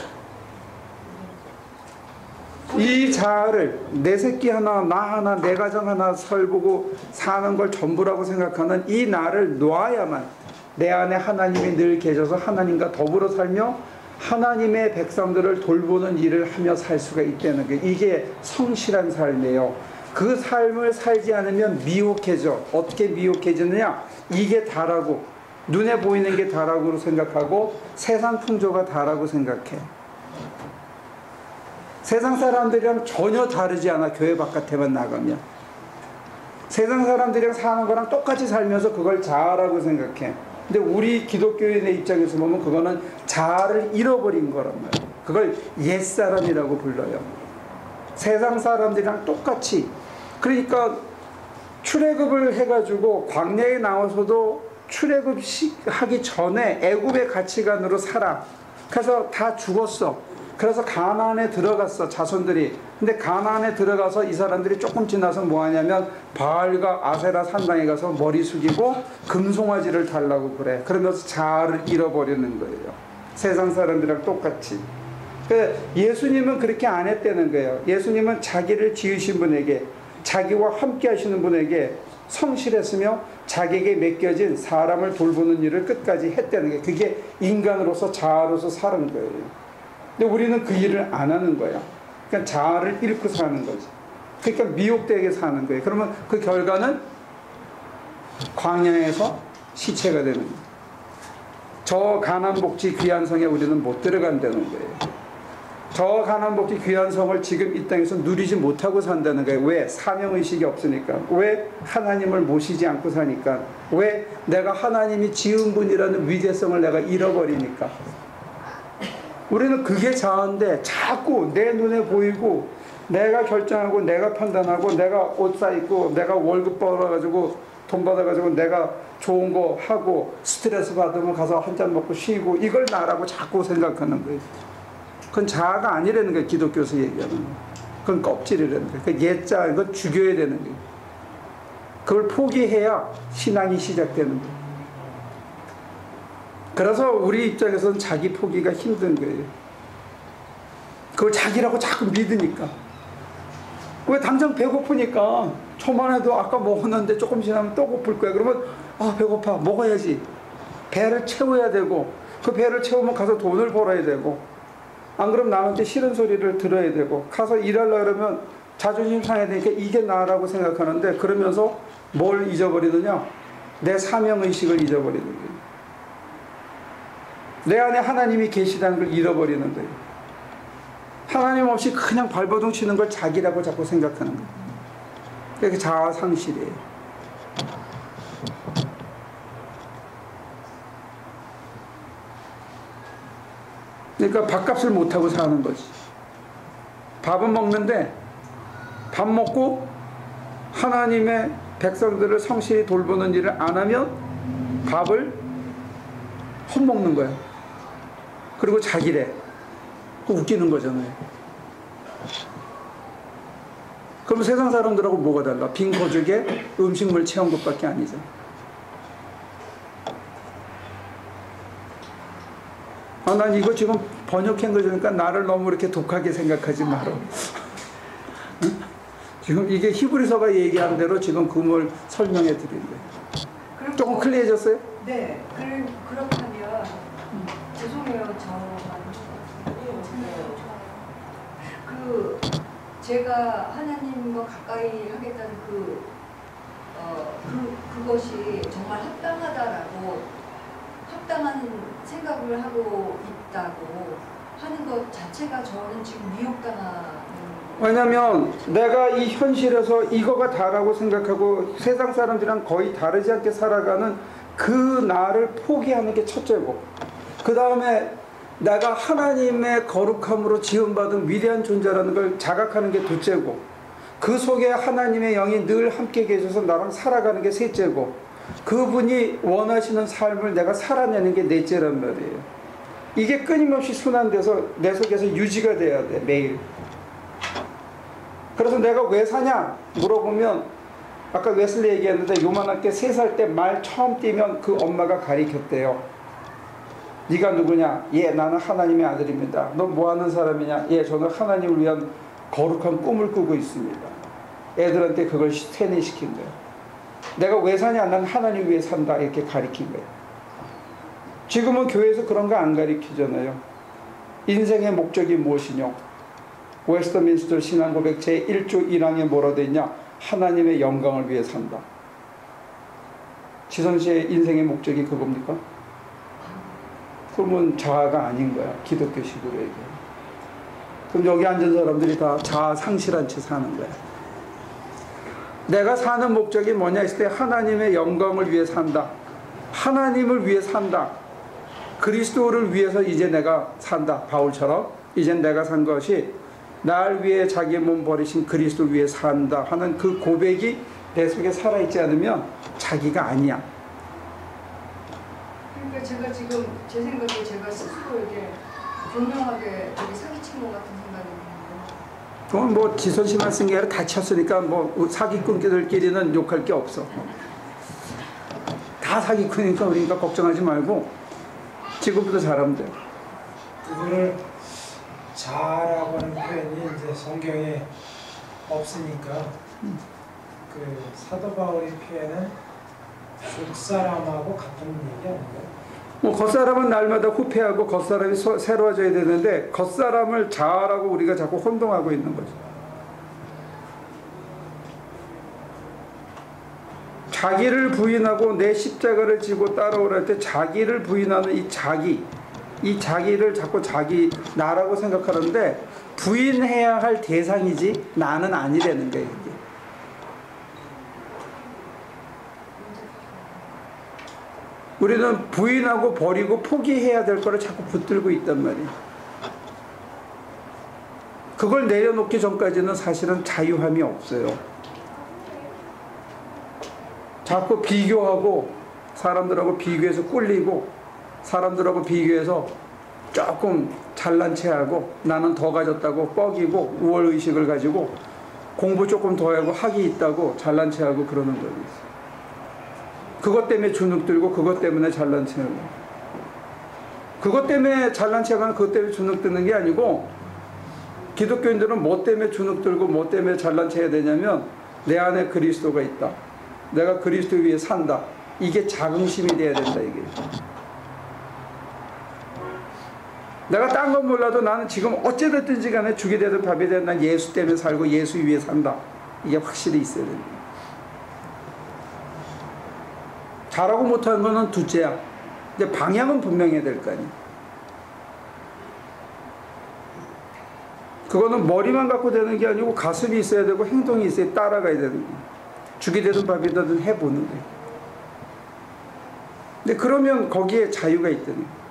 이 자아를 내 새끼 하나, 나 하나, 내 가정 하나 설보고 사는 걸 전부라고 생각하는 이 나를 놓아야만 내 안에 하나님이 늘 계셔서 하나님과 더불어 살며 하나님의 백성들을 돌보는 일을 하며 살 수가 있다는 게, 이게 성실한 삶이에요. 그 삶을 살지 않으면 미혹해져. 어떻게 미혹해지느냐? 이게 다라고, 눈에 보이는 게 다라고 생각하고 세상 풍조가 다라고 생각해. 세상 사람들이랑 전혀 다르지 않아. 교회 바깥에만 나가면 세상 사람들이랑 사는 거랑 똑같이 살면서 그걸 자아라고 생각해. 근데 우리 기독교인의 입장에서 보면 그거는 자아를 잃어버린 거란 말이에요. 그걸 옛사람이라고 불러요. 세상 사람들이랑 똑같이. 그러니까 출애굽을 해가지고 광야에 나와서도 출애굽하기 전에 애굽의 가치관으로 살아. 그래서 다 죽었어. 그래서 가나안에 들어갔어, 자손들이. 근데 가나안에 들어가서 이 사람들이 조금 지나서 뭐 하냐면 바알과 아세라 산당에 가서 머리 숙이고 금송아지를 달라고 그래. 그러면서 자아를 잃어버리는 거예요. 세상 사람들이랑 똑같이. 예수님은 그렇게 안 했다는 거예요. 예수님은 자기를 지으신 분에게, 자기와 함께 하시는 분에게 성실했으며 자기에게 맡겨진 사람을 돌보는 일을 끝까지 했다는 게, 그게 인간으로서 자아로서 사는 거예요. 근데 우리는 그 일을 안 하는 거야. 그러니까 자아를 잃고 사는 거지. 그러니까 미혹되게 사는 거예요. 그러면 그 결과는 광야에서 시체가 되는 거예요. 저 가난복지 귀한 성에 우리는 못 들어간다는 거예요. 저 가난복지 귀한 성을 지금 이 땅에서 누리지 못하고 산다는 거예요. 왜? 사명의식이 없으니까. 왜? 하나님을 모시지 않고 사니까. 왜? 내가 하나님이 지은 분이라는 위대성을 내가 잃어버리니까. 우리는 그게 자아인데 자꾸 내 눈에 보이고 내가 결정하고 내가 판단하고 내가 옷 사입고 내가 월급 벌어가지고 돈 받아가지고 내가 좋은 거 하고 스트레스 받으면 가서 한잔 먹고 쉬고, 이걸 나라고 자꾸 생각하는 거예요. 그건 자아가 아니라는 거예요. 기독교에서 얘기하는. 그건 껍질이라는 거예요. 그 옛자, 이건 죽여야 되는 거예요. 그걸 포기해야 신앙이 시작되는 거예요. 그래서 우리 입장에서는 자기 포기가 힘든 거예요. 그걸 자기라고 자꾸 믿으니까. 왜? 당장 배고프니까. 초만 해도 아까 먹었는데 조금 지나면 또 고플 거야. 그러면 아, 배고파, 먹어야지. 배를 채워야 되고, 그 배를 채우면 가서 돈을 벌어야 되고, 안 그러면 남한테 싫은 소리를 들어야 되고, 가서 일하려고 그러면 자존심 상해야 되니까 이게 나라고 생각하는데, 그러면서 뭘 잊어버리느냐? 내 사명의식을 잊어버리는 거예요. 내 안에 하나님이 계시다는 걸 잃어버리는 거예요. 하나님 없이 그냥 발버둥 치는 걸 자기라고 자꾸 생각하는 거예요. 그게 자아 상실이에요. 그러니까 밥값을 못하고 사는 거지. 밥은 먹는데 밥 먹고 하나님의 백성들을 성실히 돌보는 일을 안 하면 밥을 헛먹는 거야. 그리고 자기래. 그 웃기는 거잖아요. 그럼 세상 사람들하고 뭐가 달라? 빈 거죽에 음식물 채운 것밖에 아니죠. 아, 난 이거 지금 번역한 거 주니까 나를 너무 이렇게 독하게 생각하지 마라. 지금 이게 히브리서가 얘기한 대로 지금 그걸 설명해 드린 거예요. 조금 클리어해졌어요? 네. 그렇다면 죄송해요. 제가 하나님과 가까이 하겠다는 그것이 정말 합당한 생각을 하고 있다고 하는 것 자체가 저는 지금 미혹당하는. 왜냐면 내가 이 현실에서 이거가 다라고 생각하고 세상 사람들이랑 거의 다르지 않게 살아가는 그 나를 포기하는 게 첫째고, 그 다음에 내가 하나님의 거룩함으로 지음받은 위대한 존재라는 걸 자각하는 게 둘째고, 그 속에 하나님의 영이 늘 함께 계셔서 나랑 살아가는 게 셋째고, 그분이 원하시는 삶을 내가 살아내는 게 넷째란 말이에요. 이게 끊임없이 순환돼서 내 속에서 유지가 돼야 돼, 매일. 그래서 내가 왜 사냐 물어보면, 아까 웨슬리 얘기했는데 요만하게 3살 때 말 처음 띄면 그 엄마가 가리켰대요. 네가 누구냐? 예, 나는 하나님의 아들입니다. 너 뭐하는 사람이냐? 예, 저는 하나님을 위한 거룩한 꿈을 꾸고 있습니다. 애들한테 그걸 세뇌시킨 거예요. 내가 왜 사냐? 난 하나님 위해 산다. 이렇게 가리킨 거예요. 지금은 교회에서 그런 거 안 가르치잖아요. 인생의 목적이 무엇이냐? 웨스트민스터 신앙고백 제1조 1항에 뭐라 돼 있냐? 하나님의 영광을 위해 산다. 지선 씨의 인생의 목적이 그겁니까? 그러면 자아가 아닌 거야. 기독교식으로 얘기해. 그럼 여기 앉은 사람들이 다 자아 상실한 채 사는 거야. 내가 사는 목적이 뭐냐 했을 때 하나님의 영광을 위해 산다. 하나님을 위해 산다. 그리스도를 위해서 이제 내가 산다. 바울처럼 이젠 내가 산 것이 날 위해 자기 몸 버리신 그리스도 위해 산다 하는 그 고백이 내 속에 살아있지 않으면 자기가 아니야. 그러니까 제가 지금 제 생각에 제가 스스로 이렇게 분명하게 되게 사기친 것 같은 생각이 드는데. 그건 뭐 지선 씨만 쓴 게 아니라 다 쳤으니까 뭐 사기꾼들끼리는 욕할 게 없어. 다 사기꾼이니까 그러니까 걱정하지 말고 지금부터 잘하면 돼. 그거를 자아라고 하는 표현이 이제 성경에 없으니까 그 사도 바울의 표현은 족사람하고 같은 얘기 아닌가요? 뭐 겉사람은 날마다 후패하고 겉사람이 새로워져야 되는데 겉사람을 자아라고 우리가 자꾸 혼동하고 있는 거죠. 자기를 부인하고 내 십자가를 지고 따라오라 할 때 자기를 부인하는 이 자기를 자꾸 자기 나라고 생각하는데 부인해야 할 대상이지 나는 아니라는 거예요. 이게. 우리는 부인하고 버리고 포기해야 될 거를 자꾸 붙들고 있단 말이에요. 그걸 내려놓기 전까지는 사실은 자유함이 없어요. 자꾸 비교하고 사람들하고 비교해서 꿀리고 사람들하고 비교해서 조금 잘난 체하고 나는 더 가졌다고 뻐기고 우월의식을 가지고 공부 조금 더 하고 학이 있다고 잘난 체하고 그러는 거예요. 그것 때문에 주눅 들고 그것 때문에 잘난 체하고 그것 때문에 잘난 체하거나 그것 때문에 주눅 드는 게 아니고 기독교인들은 뭐 때문에 주눅 들고 뭐 때문에 잘난 체해야 되냐면 내 안에 그리스도가 있다. 내가 그리스도 위에 산다. 이게 자긍심이 돼야 된다 이게. 내가 딴 건 몰라도 나는 지금 어찌됐든지 간에 죽이 되든 밥이 되든 난 예수 때문에 살고 예수 위에 산다. 이게 확실히 있어야 된다. 잘하고 못하는 거는 둘째야. 이제 방향은 분명해야 될 거 아니야. 그거는 머리만 갖고 되는 게 아니고 가슴이 있어야 되고 행동이 있어야 따라가야 되는 거야. 죽이 되든 밥이 되든 해보는 거야. 근데 그러면 거기에 자유가 있다는 거야.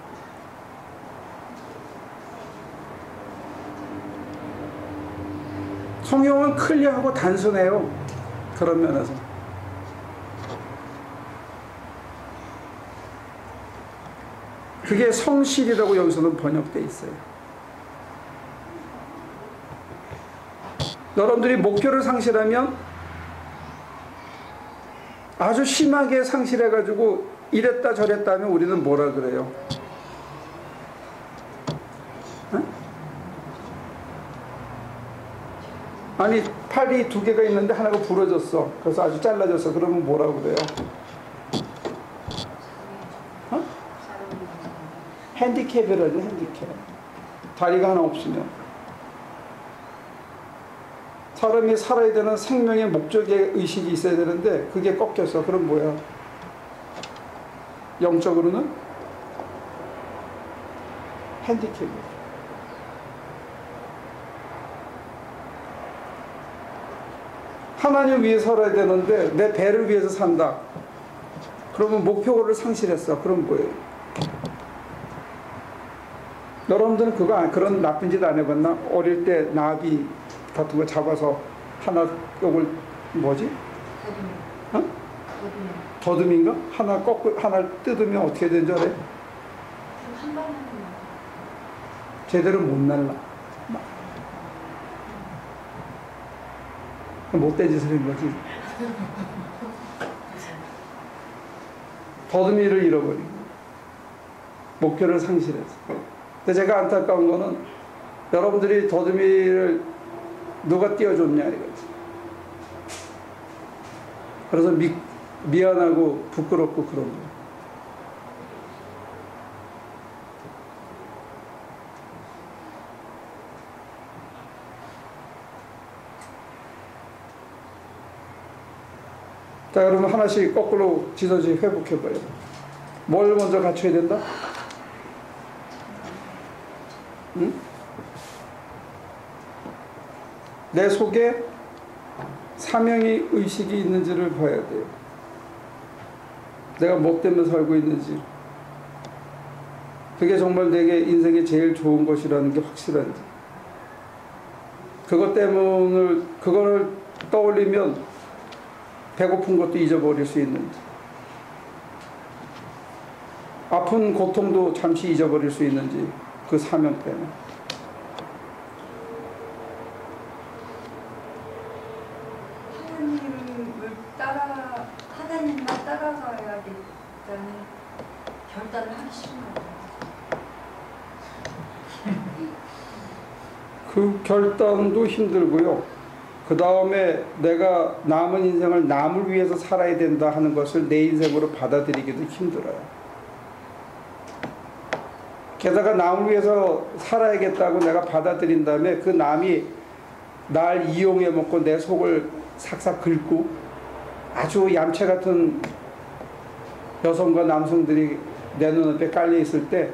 성경은 클리어하고 단순해요. 그런 면에서. 그게 성실이라고 여기서는 번역되어 있어요. 여러분들이 목표를 상실하면 아주 심하게 상실해가지고 이랬다 저랬다 하면 우리는 뭐라 그래요? 응? 아니 팔이 두 개가 있는데 하나가 부러졌어. 그래서 아주 잘라졌어. 그러면 뭐라고 그래요? 어? 핸디캡이라죠. 핸디캡. 다리가 하나 없으면 사람이 살아야 되는 생명의 목적의 의식이 있어야 되는데 그게 꺾였어. 그럼 뭐야? 영적으로는 핸디캡이야. 하나님 위해 살아야 되는데 내 배를 위해서 산다. 그러면 목표를 상실했어. 그럼 뭐예요? 여러분들은 그런 나쁜 짓 안 해봤나? 어릴 때 나비 같은 거 잡아서 하나 요걸 뭐지? 어? 더듬인가? 하나 하나 뜯으면 어떻게 되는 줄 알아요? 제대로 못 날라. 못된 짓을 한 거지. 더듬이를 잃어버리고 목표를 상실했어. 근데 제가 안타까운 거는 여러분들이 더듬이를 누가 띄워줬냐 이거지. 그래서 미안하고 부끄럽고 그런 거예요. 자, 그러면 하나씩 거꾸로 지서지 회복해봐요. 뭘 먼저 갖춰야 된다? 응? 내 속에 사명의 의식이 있는지를 봐야 돼요. 내가 뭐 때문에 살고 있는지. 그게 정말 내게 인생에 제일 좋은 것이라는 게 확실한지. 그거를 떠올리면 배고픈 것도 잊어버릴 수 있는지. 아픈 고통도 잠시 잊어버릴 수 있는지. 그 사명 때문에. 하나님만 따라가야겠다는 결단을 하기 싫은 거예요. 그 결단도 힘들고요. 그 다음에 내가 남은 인생을 남을 위해서 살아야 된다 하는 것을 내 인생으로 받아들이기도 힘들어요. 게다가 남을 위해서 살아야겠다고 내가 받아들인 다음에 그 남이 날 이용해 먹고 내 속을 삭삭 긁고 아주 얌체 같은 여성과 남성들이 내 눈앞에 깔려 있을 때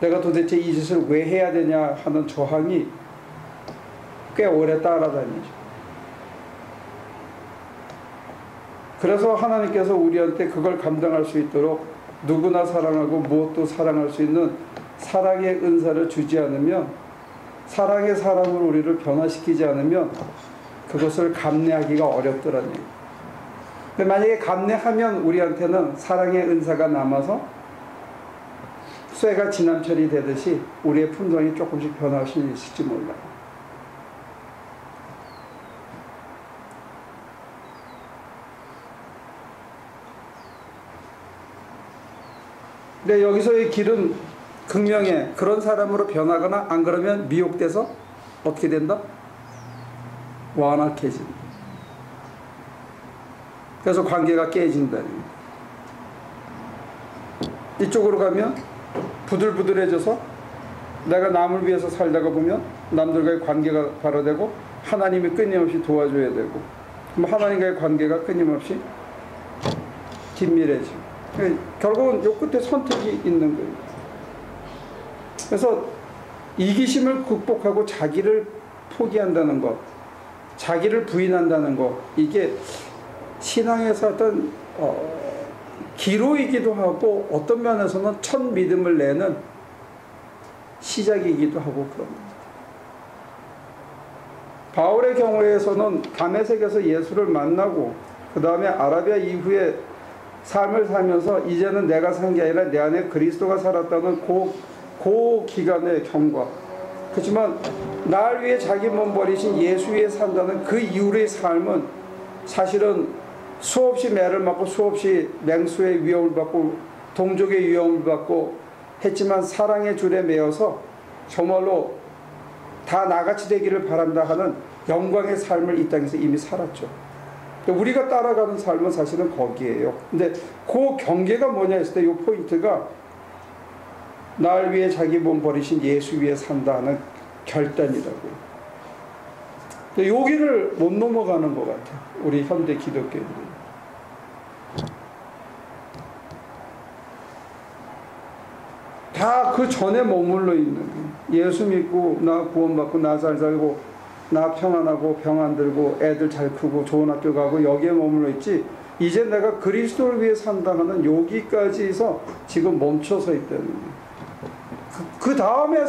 내가 도대체 이 짓을 왜 해야 되냐 하는 저항이 꽤 오래 따라다니죠. 그래서 하나님께서 우리한테 그걸 감당할 수 있도록 누구나 사랑하고 무엇도 사랑할 수 있는 사랑의 은사를 주지 않으면, 사랑의 사람으로 우리를 변화시키지 않으면 그것을 감내하기가 어렵더라는 얘기예요. 근데 만약에 감내하면 우리한테는 사랑의 은사가 남아서 쇠가 지남철이 되듯이 우리의 품성이 조금씩 변할 수 있을지 몰라요. 근데 여기서의 길은 극명해. 그런 사람으로 변하거나 안 그러면 미혹돼서 어떻게 된다? 완악해진다. 그래서 관계가 깨진다는 거예요. 이쪽으로 가면 부들부들해져서 내가 남을 위해서 살다가 보면 남들과의 관계가 발화되고 하나님이 끊임없이 도와줘야 되고, 그럼 하나님과의 관계가 끊임없이 긴밀해지고, 결국은 요 끝에 선택이 있는 거예요. 그래서 이기심을 극복하고 자기를 포기한다는 것, 자기를 부인한다는 것, 이게 신앙에서 어떤 기로이기도 하고 어떤 면에서는 첫 믿음을 내는 시작이기도 하고 그럽니다. 바울의 경우에서는 다메섹에서 예수를 만나고 그 다음에 아라비아 이후에 삶을 살면서 이제는 내가 산 게 아니라 내 안에 그리스도가 살았다는 그 기간의 경과, 그렇지만 날 위해 자기 몸 버리신 예수 위에 산다는 그 이후의 삶은 사실은 수없이 매를 맞고 수없이 맹수의 위험을 받고 동족의 위험을 받고 했지만 사랑의 줄에 매여서 정말로 다 나같이 되기를 바란다 하는 영광의 삶을 이 땅에서 이미 살았죠. 우리가 따라가는 삶은 사실은 거기에요. 근데 그 경계가 뭐냐 했을 때 이 포인트가 날 위해 자기 몸 버리신 예수 위에 산다 하는 결단이라고요. 여기를 못 넘어가는 것 같아요. 우리 현대 기독교인들이. 다 그 전에 머물러 있는 거예요. 예수 믿고 나 구원받고 나 잘 살고 나 평안하고 병 안 들고 애들 잘 크고 좋은 학교 가고 여기에 머물러 있지, 이제 내가 그리스도를 위해 산다 하는 여기까지에서 지금 멈춰서 있다는 거예요. 그 다음에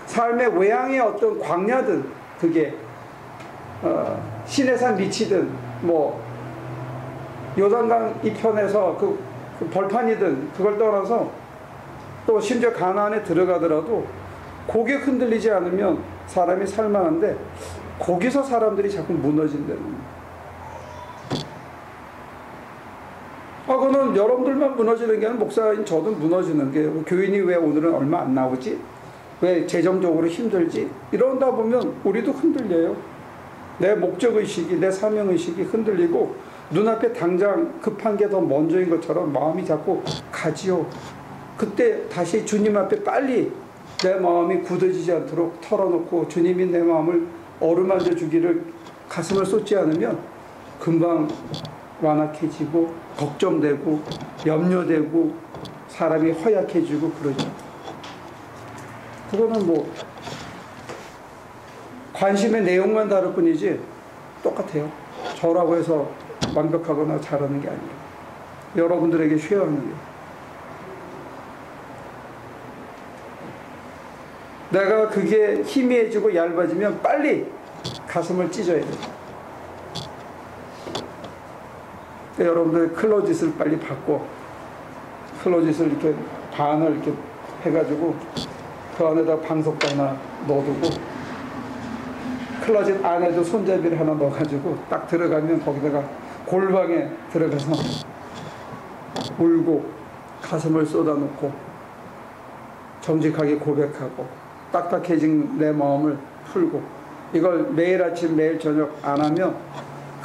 삶의 외향의 어떤 광야든 그게 시내산 밑이든 뭐 요단강 이편에서 그 벌판이든 그걸 떠나서 또 심지어 가나안에 들어가더라도 고개 흔들리지 않으면 사람이 살만한데 거기서 사람들이 자꾸 무너진다는 거예요. 그거는 여러분들만 무너지는 게 아니라 목사인 저도 무너지는 게, 교인이 왜 오늘은 얼마 안 나오지? 왜 재정적으로 힘들지? 이러다 보면 우리도 흔들려요. 내 목적의식이, 내 사명의식이 흔들리고 눈앞에 당장 급한 게 더 먼저인 것처럼 마음이 자꾸 가지요. 그때 다시 주님 앞에 빨리 내 마음이 굳어지지 않도록 털어놓고 주님이 내 마음을 어루만져 주기를 가슴을 쏟지 않으면 금방 완악해지고 걱정되고 염려되고 사람이 허약해지고 그러죠. 그거는 뭐 관심의 내용만 다를 뿐이지 똑같아요. 저라고 해서 완벽하거나 잘하는 게 아니에요. 여러분들에게 쉐어하는 게. 내가 그게 희미해지고 얇아지면 빨리 가슴을 찢어야 돼요. 그러니까 여러분들 클로짓을 빨리 바꿔. 클로짓을 이렇게 반을 이렇게 해가지고 그 안에다 방석도 하나 넣어두고 클로짓 안에도 손잡이를 하나 넣어가지고 딱 들어가면 거기다가 골방에 들어가서 울고 가슴을 쏟아놓고 정직하게 고백하고 딱딱해진 내 마음을 풀고 이걸 매일 아침 매일 저녁 안 하면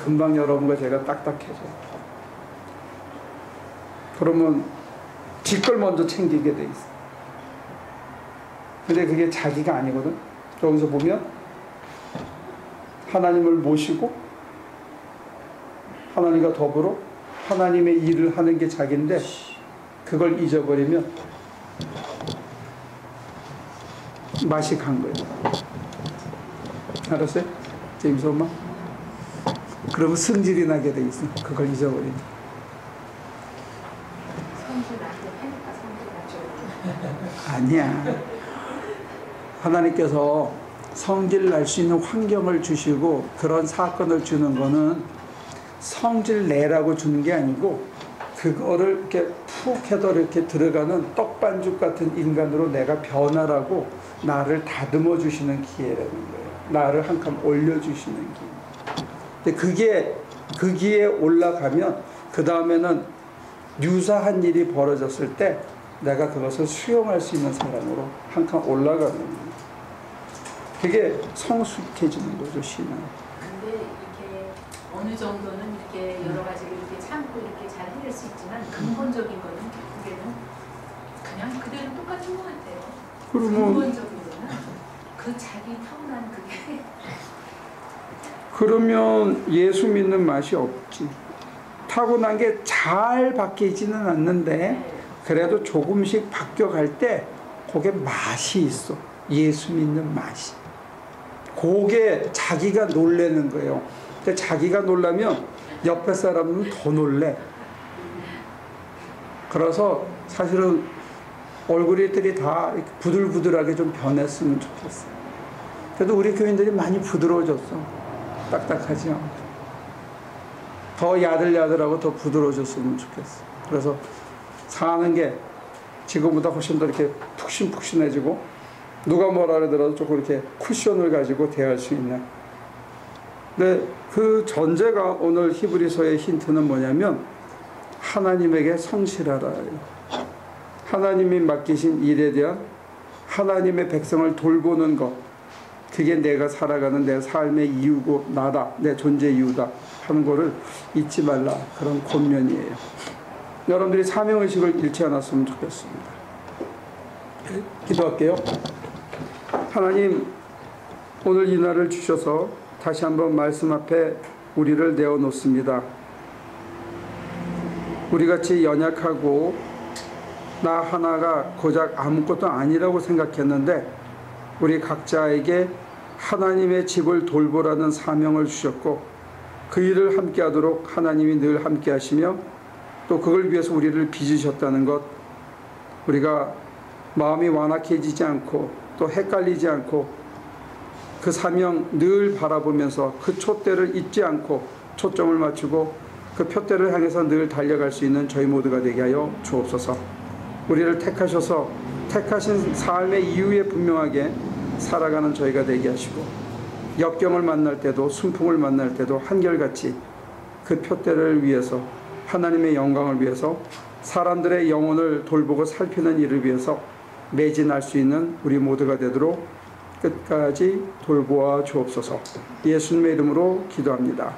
금방 여러분과 제가 딱딱해져요. 그러면 지 걸 먼저 챙기게 돼 있어. 근데 그게 자기가 아니거든. 여기서 보면 하나님을 모시고 하나님과 더불어 하나님의 일을 하는 게 자기인데 그걸 잊어버리면 맛이 간 거예요. 알았어요? 제임스 엄마? 그러면 승질이 나게 돼 있어. 그걸 잊어버리면. 성질 나게 해니까 성질 나죠. 아니야. 하나님께서 성질 날 수 있는 환경을 주시고 그런 사건을 주는 거는 성질 내라고 주는 게 아니고 그거를 이렇게 푹 해도 이렇게 들어가는 떡반죽 같은 인간으로 내가 변하라고 나를 다듬어 주시는 기회라는 거예요. 나를 한 칸 올려주시는 기회. 근데 그 기회에 올라가면 그 다음에는 유사한 일이 벌어졌을 때 내가 그것을 수용할 수 있는 사람으로 한 칸 올라가는 거예요. 그게 성숙해지는 거죠, 신앙. 근데 이게 어느 정도는 이렇게 여러 가지를 이렇게 참고 이렇게 잘 해낼 수 있지만 근본적인 거는 결국에는 그냥 그대로 똑같은 것 같아요. 그러면 근본적으로는 그 자기 타고난 그게 그러면 예수 믿는 맛이 없지. 타고난 게 잘 바뀌지는 않는데 그래도 조금씩 바뀌어갈 때 그게 맛이 있어. 예수 믿는 맛이. 그게 자기가 놀라는 거예요. 근데 자기가 놀라면 옆에 사람은 더 놀래. 그래서 사실은 얼굴들이 다 부들부들하게 좀 변했으면 좋겠어. 그래도 우리 교인들이 많이 부드러워졌어. 딱딱하지 않고. 더 야들야들하고 더 부드러워졌으면 좋겠어. 그래서 사는 게 지금보다 훨씬 더 이렇게 푹신푹신해지고 누가 뭐라 그러더라도 조금 이렇게 쿠션을 가지고 대할 수 있는. 근데 그 전제가 오늘 히브리서의 힌트는 뭐냐면 하나님에게 성실하라예요. 하나님이 맡기신 일에 대한 하나님의 백성을 돌보는 것, 그게 내가 살아가는 내 삶의 이유고 나다, 내 존재 이유다 하는 거를 잊지 말라, 그런 권면이에요. 여러분들이 사명의식을 잃지 않았으면 좋겠습니다. 기도할게요. 하나님, 오늘 이 날을 주셔서 다시 한번 말씀 앞에 우리를 내어놓습니다. 우리같이 연약하고 나 하나가 고작 아무것도 아니라고 생각했는데 우리 각자에게 하나님의 집을 돌보라는 사명을 주셨고 그 일을 함께 하도록 하나님이 늘 함께 하시며 또 그걸 위해서 우리를 빚으셨다는 것, 우리가 마음이 완악해지지 않고 또 헷갈리지 않고 그 사명 늘 바라보면서 그 촛대를 잊지 않고 초점을 맞추고 그 표대를 향해서 늘 달려갈 수 있는 저희 모두가 되게 하여 주옵소서. 우리를 택하셔서 택하신 삶의 이유에 분명하게 살아가는 저희가 되게 하시고 역경을 만날 때도 순풍을 만날 때도 한결같이 그 표대를 위해서 하나님의 영광을 위해서 사람들의 영혼을 돌보고 살피는 일을 위해서 매진할 수 있는 우리 모두가 되도록 끝까지 돌보아 주옵소서. 예수님의 이름으로 기도합니다.